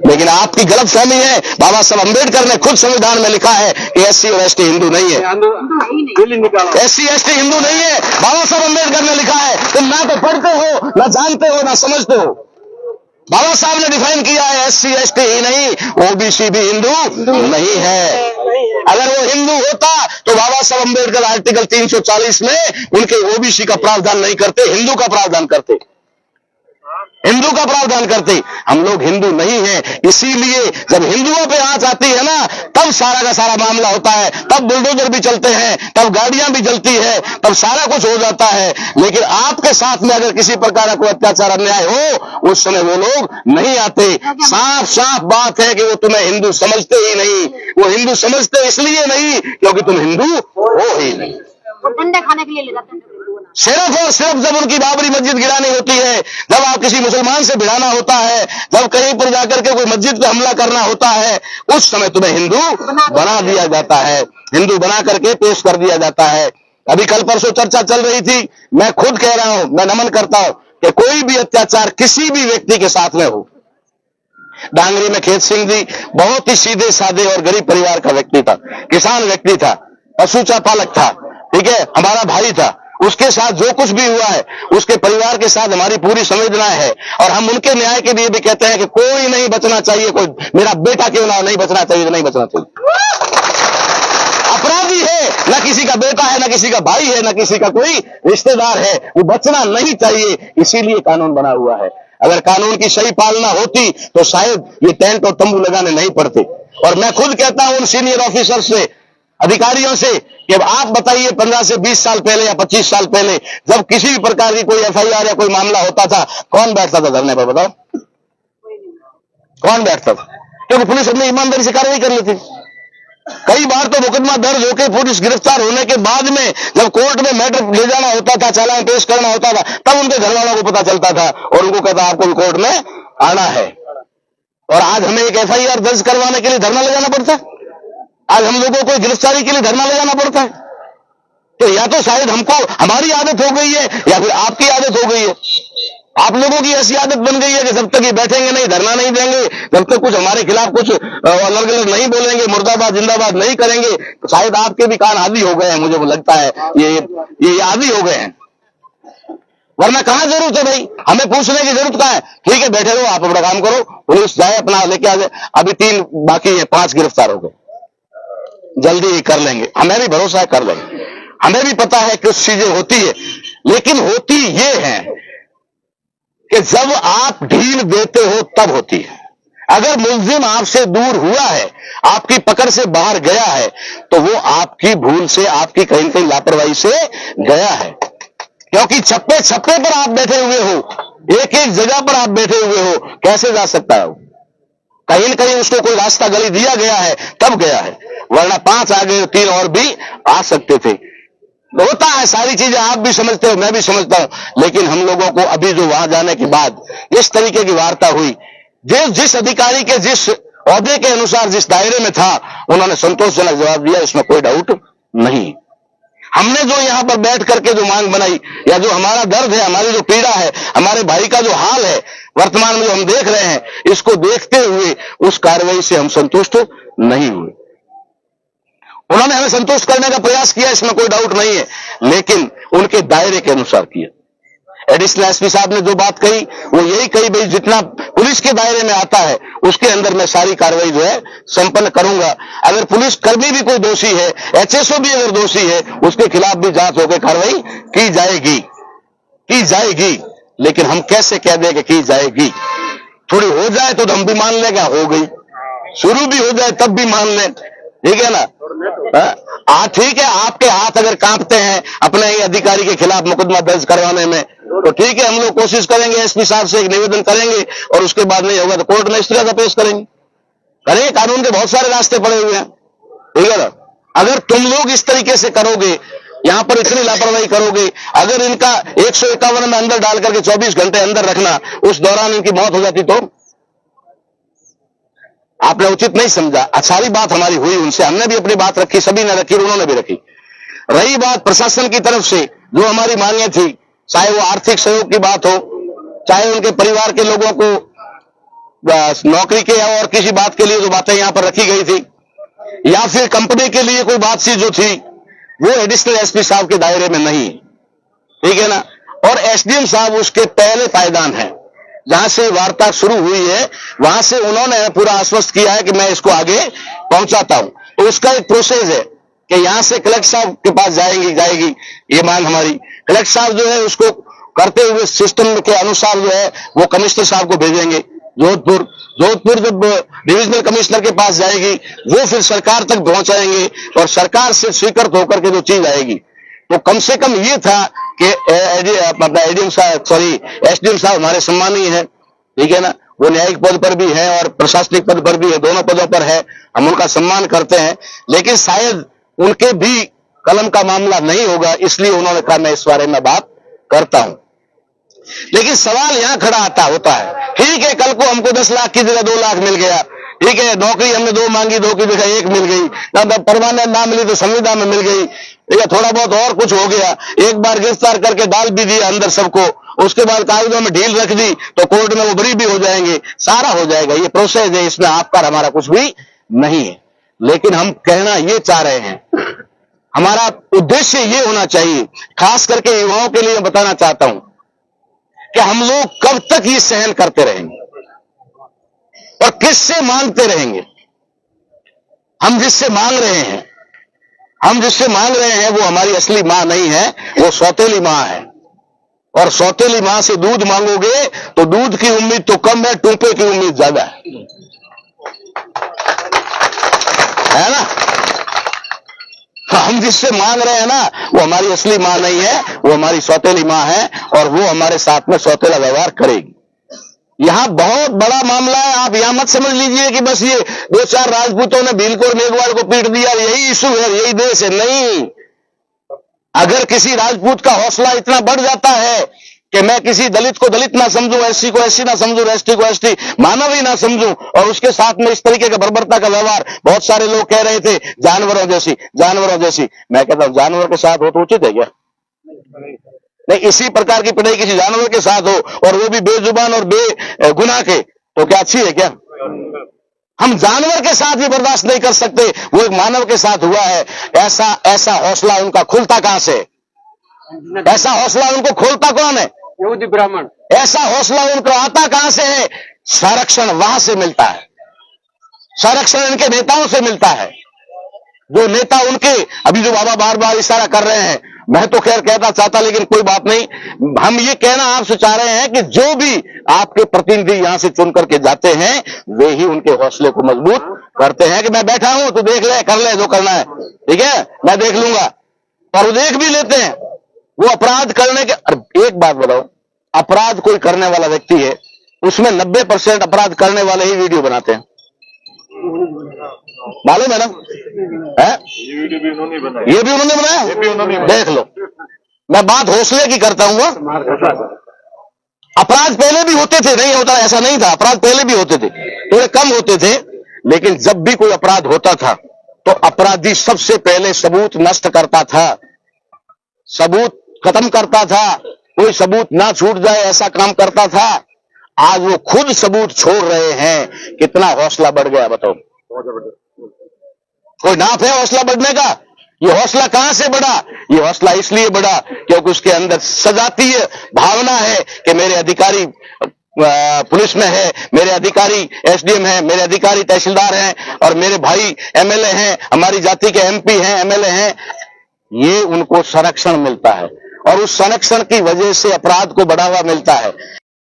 लेकिन आपकी गलत फहमी है। बाबा साहब अम्बेडकर ने खुद संविधान में लिखा है कि एससी और एसटी हिंदू नहीं है। एससी एसटी हिंदू नहीं है, बाबा साहब अम्बेडकर ने लिखा है। तुम ना तो पढ़ते हो, ना जानते हो, ना समझते हो। बाबा साहब ने डिफाइन किया है एससी एसटी ही नहीं, ओबीसी भी हिंदू नहीं है। अगर वो हिंदू होता तो बाबा साहब अम्बेडकर आर्टिकल 340 में उनके ओबीसी का प्रावधान नहीं करते, हिंदू का प्रावधान करते, हिंदू का प्रावधान करते। हम लोग हिंदू नहीं हैं, इसीलिए जब हिंदुओं पे आंच आती है ना, तब सारा का सारा मामला होता है, तब बुलडोजर भी चलते हैं, तब गाड़ियां भी जलती है, तब सारा कुछ हो जाता है। लेकिन आपके साथ में अगर किसी प्रकार का कोई अत्याचार अन्याय हो, उस समय वो लोग नहीं आते। साफ साफ बात है कि वो तुम्हें हिंदू समझते ही नहीं। वो हिंदू समझते इसलिए नहीं क्योंकि तुम हिंदू हो ही नहीं। डंडे खाने के लिए ले जाते हैं। सिर्फ और सिर्फ जब उनकी बाबरी मस्जिद गिरानी होती है, जब आप किसी मुसलमान से भिड़ाना होता है, जब कहीं पर जाकर के कोई मस्जिद पे हमला करना होता है, उस समय तुम्हें हिंदू बना दिया जाता है, हिंदू बना करके पेश कर दिया जाता है। अभी कल परसों चर्चा चल रही थी, मैं खुद कह रहा हूं, मैं नमन करता हूं कि कोई भी अत्याचार किसी भी व्यक्ति के साथ में हो। डांगरी में खेत सिंह जी बहुत ही सीधे साधे और गरीब परिवार का व्यक्ति था, किसान व्यक्ति था, पशु पालक था, ठीक है, हमारा भाई था। उसके साथ जो कुछ भी हुआ है, उसके परिवार के साथ हमारी पूरी संवेदना है और हम उनके न्याय के लिए भी कहते हैं कि कोई नहीं बचना चाहिए, कोई मेरा बेटा क्यों ना नहीं बचना चाहिए, नहीं बचना चाहिए। अपराधी है, न किसी का बेटा है, न किसी का भाई है, न किसी का कोई रिश्तेदार है, वो बचना नहीं चाहिए, इसीलिए कानून बना हुआ है। अगर कानून की सही पालना होती तो शायद ये टेंट और तंबू लगाने नहीं पड़ते। और मैं खुद कहता हूं उन सीनियर ऑफिसर से, अधिकारियों से, कि आप बताइए 15 से 20 साल पहले या 25 साल पहले जब किसी भी प्रकार की कोई एफआईआर या कोई मामला होता था, कौन बैठता था धरने पर? बताओ, कौन बैठता था? क्योंकि पुलिस अपनी ईमानदारी से कार्रवाई कर लेती। कई बार तो मुकदमा दर्ज होकर पुलिस गिरफ्तार होने के बाद में जब कोर्ट में मैटर ले जाना होता था, चालान पेश करना होता था, तब उनके घर वालों को पता चलता था और उनको कहता आपको भी कोर्ट में आना है। और आज हमें एक एफआईआर दर्ज करवाने के लिए धरना लगाना पड़ता है, आज हम लोगों को गिरफ्तारी के लिए धरना लगाना पड़ता है। तो या तो शायद हमको हमारी आदत हो गई है या फिर आपकी आदत हो गई है। आप लोगों की ऐसी आदत बन गई है कि जब तक ये बैठेंगे नहीं, धरना नहीं देंगे, जब तक कुछ हमारे खिलाफ कुछ अलग अलग नहीं बोलेंगे, मुर्दाबाद जिंदाबाद नहीं करेंगे, तो शायद आपके भी कान आदी हो गए हैं। मुझे वो लगता है ये आदी हो गए हैं। वरना कहां जरूरत है भाई, हमें पूछने की जरूरत कहां है? ठीक है, बैठे रहो, आप अपना काम करो, पुलिस जाए अपना लेके आ जाए। अभी 3 बाकी है, 5 गिरफ्तार हो गए, जल्दी ही कर लेंगे, हमें भी भरोसा है कर लेंगे। हमें भी पता है कुछ चीजें होती है, लेकिन होती ये है कि जब आप ढील देते हो तब होती है। अगर मुलजिम आपसे दूर हुआ है, आपकी पकड़ से बाहर गया है, तो वो आपकी भूल से, आपकी कहीं कहीं लापरवाही से गया है। क्योंकि छप्पे छप्पे पर आप बैठे हुए हो, एक एक जगह पर आप बैठे हुए हो, कैसे जा सकता है? कहीं न कहीं उसको कोई रास्ता गली दिया गया है, तब गया है, वरना 5 आ गए, 3 और भी आ सकते थे। होता है, सारी चीजें आप भी समझते हो, मैं भी समझता हूं। लेकिन हम लोगों को अभी जो वहां जाने के बाद इस तरीके की वार्ता हुई, जिस अधिकारी के जिस ओहदे के अनुसार जिस दायरे में था, उन्होंने संतोषजनक जवाब दिया, इसमें कोई डाउट नहीं। हमने जो यहां पर बैठ करके जो मांग बनाई, या जो हमारा दर्द है, हमारी जो पीड़ा है, हमारे भाई का जो हाल है वर्तमान में जो हम देख रहे हैं, इसको देखते हुए उस कार्रवाई से हम संतुष्ट नहीं हुए। उन्होंने हमें संतुष्ट करने का प्रयास किया, इसमें कोई डाउट नहीं है, लेकिन उनके दायरे के अनुसार किया। एडिशनल एसपी साहब ने जो बात कही वो यही कही, भाई जितना पुलिस के दायरे में आता है उसके अंदर मैं सारी कार्रवाई जो है संपन्न करूंगा। अगर पुलिस कर्मी भी कोई दोषी है, एचएसओ भी अगर दोषी है, उसके खिलाफ भी जांच होकर कार्रवाई की जाएगी। लेकिन हम कैसे कह दें कि की जाएगी? थोड़ी हो जाए तो हम भी मान लेंगे, हो गई, शुरू भी हो जाए तब भी मान लें, ठीक है ना? ठीक है, आपके हाथ अगर कांपते हैं अपने ही अधिकारी के खिलाफ मुकदमा दर्ज करवाने में, तो ठीक है, हम लोग कोशिश करेंगे, एसपी साहब से एक निवेदन करेंगे और उसके बाद नहीं होगा तो कोर्ट में इस तरह का पेश करेंगे। कानून के बहुत सारे रास्ते पड़े हुए हैं, ठीक है ना? अगर तुम लोग इस तरीके से करोगे, यहां पर इतनी लापरवाही करोगे, अगर इनका 151 में अंदर डाल करके 24 घंटे अंदर रखना, उस दौरान इनकी मौत हो जाती तो आपने उचित नहीं समझा। सारी बात हमारी हुई उनसे, हमने भी अपनी बात रखी, सभी ने रखी, उन्होंने भी रखी। रही बात प्रशासन की तरफ से जो हमारी मांगे थी, चाहे वो आर्थिक सहयोग की बात हो, चाहे उनके परिवार के लोगों को नौकरी के और किसी बात के लिए जो बातें यहां पर रखी गई थी, या फिर कंपनी के लिए कोई बातचीत जो थी, वो एडिशनल एसपी साहब के दायरे में नहीं है, ठीक है ना। और एसडीएम साहब उसके पहले पायदान हैं, जहां से वार्ता शुरू हुई है वहां से उन्होंने पूरा आश्वस्त किया है कि मैं इसको आगे पहुंचाता हूं। तो उसका एक प्रोसेस है कि यहां से कलेक्टर साहब के पास जाएगी ये मांग हमारी। कलेक्टर साहब जो है उसको करते हुए सिस्टम के अनुसार जो है वो कमिश्नर साहब को भेजेंगे जोधपुर जब डिविजनल कमिश्नर के पास जाएगी वो फिर सरकार तक पहुंचाएंगे और सरकार से स्वीकृत होकर के जो चीज आएगी। तो कम से कम ये था कि एडीएम साहब एसडीएम साहब हमारे सम्मानीय है, ठीक है ना। वो न्यायिक पद पर भी है और प्रशासनिक पद पर भी है, दोनों पदों पर है, हम उनका सम्मान करते हैं। लेकिन शायद उनके भी कलम का मामला नहीं होगा, इसलिए उन्होंने कहा मैं इस बारे में बात करता हूं। लेकिन सवाल यहां खड़ा होता है, ठीक है कल को हमको 10 लाख की जगह 2 लाख मिल गया, ठीक है नौकरी हमने 2 मांगी, 2 की जगह 1 मिल गई, परमानेंट ना मिली तो संविदा में मिल गई, ठीक है थोड़ा बहुत और कुछ हो गया, एक बार गिरफ्तार करके डाल भी दिया अंदर सबको, उसके बाद कागजों में ढील रख दी तो कोर्ट में वो बरी भी हो जाएंगे, सारा हो जाएगा। ये प्रोसेस है, इसमें आपका हमारा कुछ भी नहीं है। लेकिन हम कहना ये चाह रहे हैं, हमारा उद्देश्य ये होना चाहिए, खास करके युवाओं के लिए बताना चाहता हूं कि हम लोग कब तक ये सहन करते रहेंगे और किससे मांगते रहेंगे। हम जिससे मांग रहे हैं वो हमारी असली मां नहीं है, वो सौतेली मां है। और सौतेली मां से दूध मांगोगे तो दूध की उम्मीद तो कम है, टूपे की उम्मीद ज्यादा है ना। हम जिससे मांग रहे हैं ना वो हमारी असली मां नहीं है, वो हमारी सौतेली मां है और वो हमारे साथ में सौतेला व्यवहार करेगी। यहां बहुत बड़ा मामला है, आप यहां मत समझ लीजिए कि बस ये 2-4 राजपूतों ने भीलको और मेघवाल को पीट दिया यही इशू है, यही देश है, नहीं। अगर किसी राजपूत का हौसला इतना बढ़ जाता है कि मैं किसी दलित को दलित ना समझूं, एससी को एससी ना समझूं, एसटी को एसटी, मानव ही ना समझूं, और उसके साथ में इस तरीके का बर्बरता का व्यवहार, बहुत सारे लोग कह रहे थे जानवरों जैसी। मैं कहता हूं जानवर के साथ हो तो उचित है क्या? नहीं, इसी प्रकार की पिटाई किसी जानवर के साथ हो और वो भी बेजुबान और बेगुनाह के, तो क्या अच्छी है क्या? हम जानवर के साथ भी बर्दाश्त नहीं कर सकते, वो एक मानव के साथ हुआ है। ऐसा हौसला उनका खुलता कहां से? ऐसा हौसला उनको खोलता कौन है? यहूदी ब्राह्मण। ऐसा हौसला उनको आता कहां से है? संरक्षण वहां से मिलता है, संरक्षण इनके नेताओं से मिलता है। जो नेता उनके अभी जो बाबा बार बार इशारा कर रहे हैं, मैं तो खैर कहना चाहता, लेकिन कोई बात नहीं, हम ये कहना आपसे चाह रहे हैं कि जो भी आपके प्रतिनिधि यहां से चुन करके जाते हैं वे ही उनके हौसले को मजबूत करते हैं कि मैं बैठा हूं तो देख ले, कर ले जो करना है, ठीक है मैं देख लूंगा, और वो देख भी लेते हैं। वो अपराध करने के, एक बात बताओ, अपराध कोई करने वाला व्यक्ति है उसमें 90% अपराध करने वाले ही वीडियो बनाते हैं, मालूम है ना? ये भी उन्होंने बनाया, देख लो। मैं बात हौसले की करता हूं। अपराध पहले भी होते थे, नहीं होता ऐसा नहीं था, अपराध पहले भी होते थे, थोड़े कम होते थे, लेकिन जब भी कोई अपराध होता था तो अपराधी सबसे पहले सबूत नष्ट करता था, सबूत खत्म करता था, कोई सबूत ना छूट जाए ऐसा काम करता था। आज वो खुद सबूत छोड़ रहे हैं, कितना हौसला बढ़ गया बताओ? कोई नाप है हौसला बढ़ने का? ये हौसला कहां से बढ़ा? ये हौसला इसलिए बढ़ा क्योंकि उसके अंदर सजातीय भावना है कि मेरे अधिकारी पुलिस में है, मेरे अधिकारी एसडीएम है, मेरे अधिकारी तहसीलदार हैं और मेरे भाई एमएलए हैं, हमारी जाति के एमपी हैं, एमएलए हैं। ये उनको संरक्षण मिलता है और उस संरक्षण की वजह से अपराध को बढ़ावा मिलता है।